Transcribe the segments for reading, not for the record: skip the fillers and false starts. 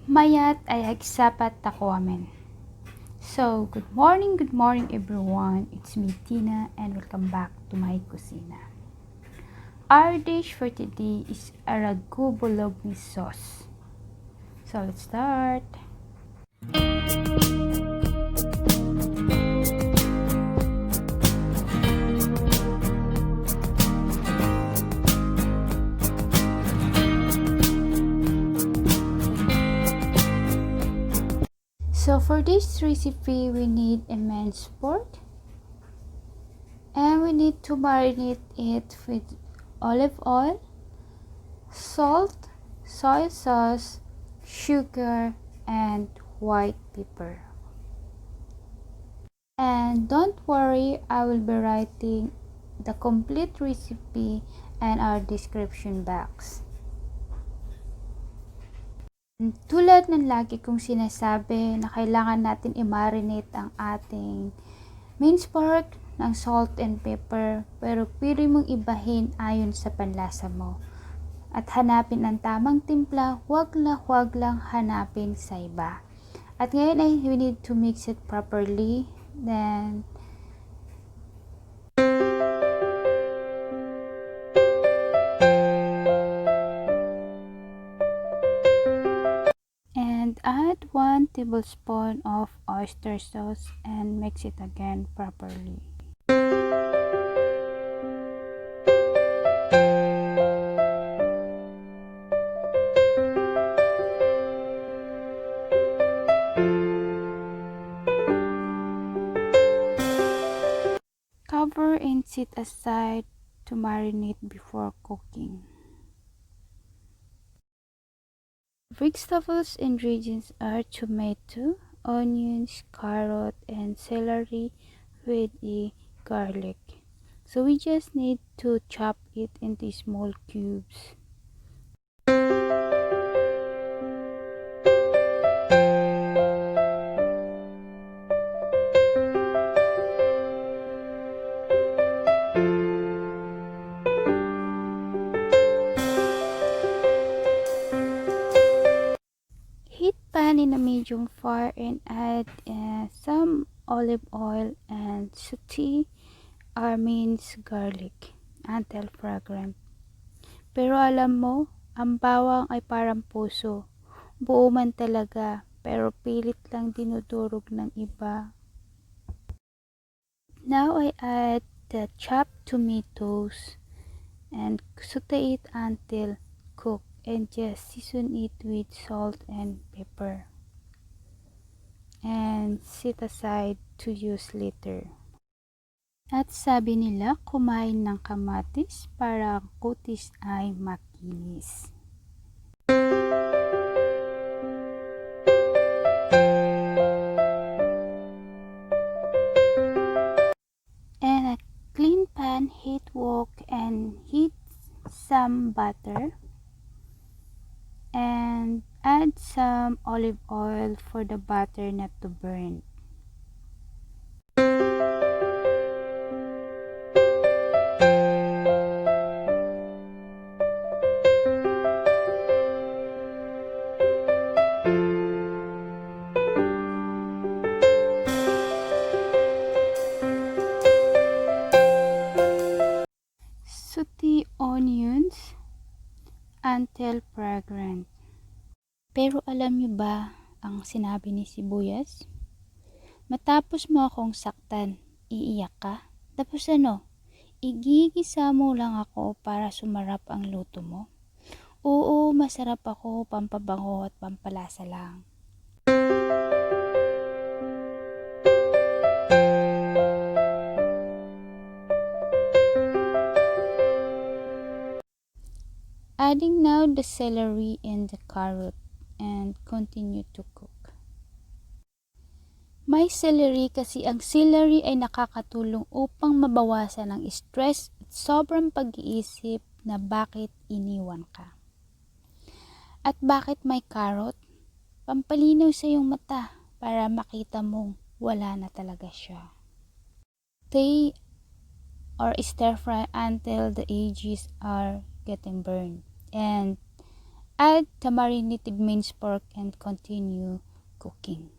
Mayat ay agsapat ako amin. So, good morning everyone. It's me Tina and welcome back to my Cucina. Our dish for today is a Ragu-Bolognese Sauce. So, let's start. So for this recipe, we need a minced pork, and we need to marinate it with olive oil, salt, soy sauce, sugar, and white pepper. And don't worry, I will be writing the complete recipe and our description box. Tulad ng lagi kong sinasabi na kailangan natin i-marinate ang ating minced pork ng salt and pepper, pero pwede mong ibahin ayon sa panlasa mo. At hanapin ang tamang timpla, huwag lang hanapin sa iba. At ngayon ay we need to mix it properly. Then add 1 tablespoon of oyster sauce and mix it again properly. Cover and set aside to marinate before cooking. Vegetables ingredients are tomato, onions, carrot, and celery with a garlic. So we just need to chop it into small cubes. Heat pan in a medium fire and add some olive oil and saute our minced garlic until fragrant. Pero alam mo, ang bawang ay parang puso. Buo man talaga, pero pilit lang dinudurog ng iba. Now I add the chopped tomatoes and saute it until cooked and just season it with salt and pepper. And set aside to use later. At sabi nila, kumain ng kamatis para ang kutis ay makinis. And a clean pan, heat wok and heat some butter. And add some olive oil for the butter not to burn. Saute onions until fragrant. Pero alam niyo ba ang sinabi ni Sibuyas? Matapos mo akong saktan, iiyak ka? Tapos ano? Igigisa mo lang ako para sumarap ang luto mo? Oo, masarap ako, pampabango at pampalasa lang. Adding now the celery and the carrot and continue to cook. May celery kasi ang celery ay nakakatulong upang mabawasan ang stress at sobrang pag-iisip na bakit iniwan ka. At bakit may carrot? Pampalinaw sa iyong mata para makita mong wala na talaga siya. They stir fry until the edges are getting burned. And Add the marinated minced pork and continue cooking.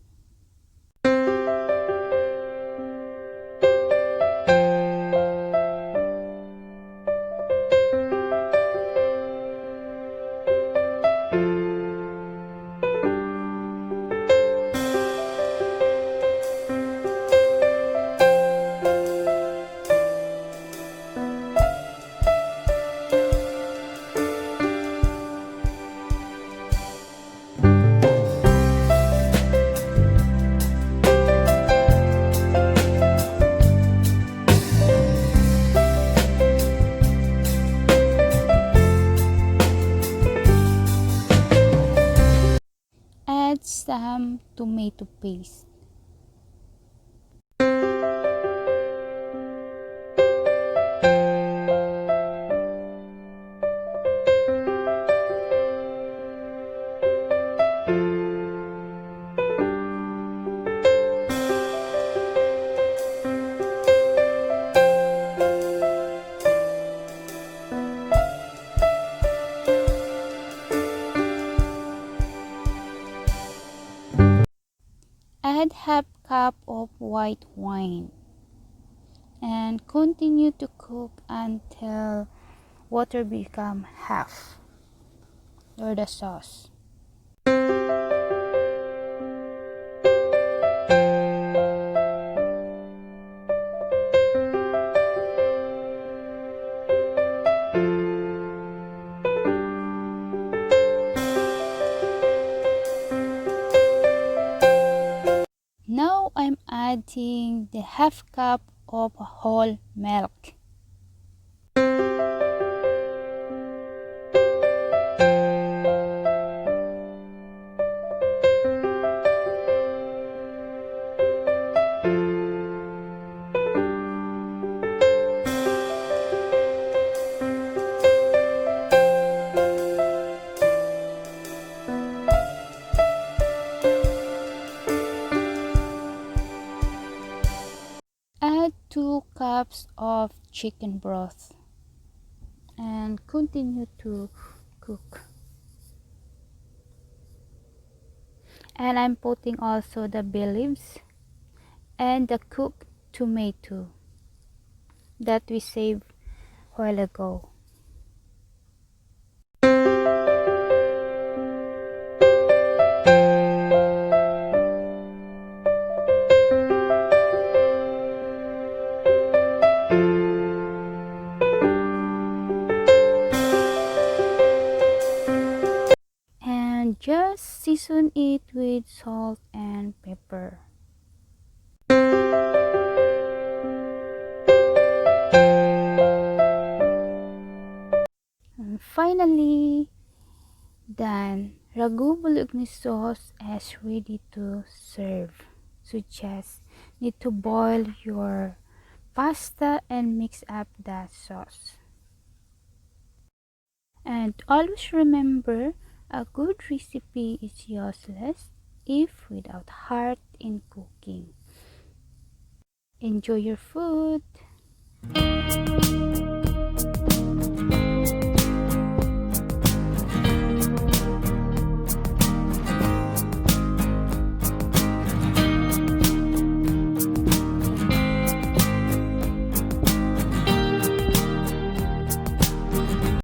Add some tomato paste. Add half cup of white wine and continue to cook until water become half or the sauce. Now I'm adding the half cup of whole milk. Add 2 cups of chicken broth and continue to cook. And I'm putting also the bay leaves and the cooked tomato that we saved a while ago. And just season it with salt and pepper. And finally, done. Ragu-Bolognese sauce is ready to serve. So just need to boil your pasta and mix up that sauce. And always remember, a good recipe is useless if without heart in cooking. Enjoy your food!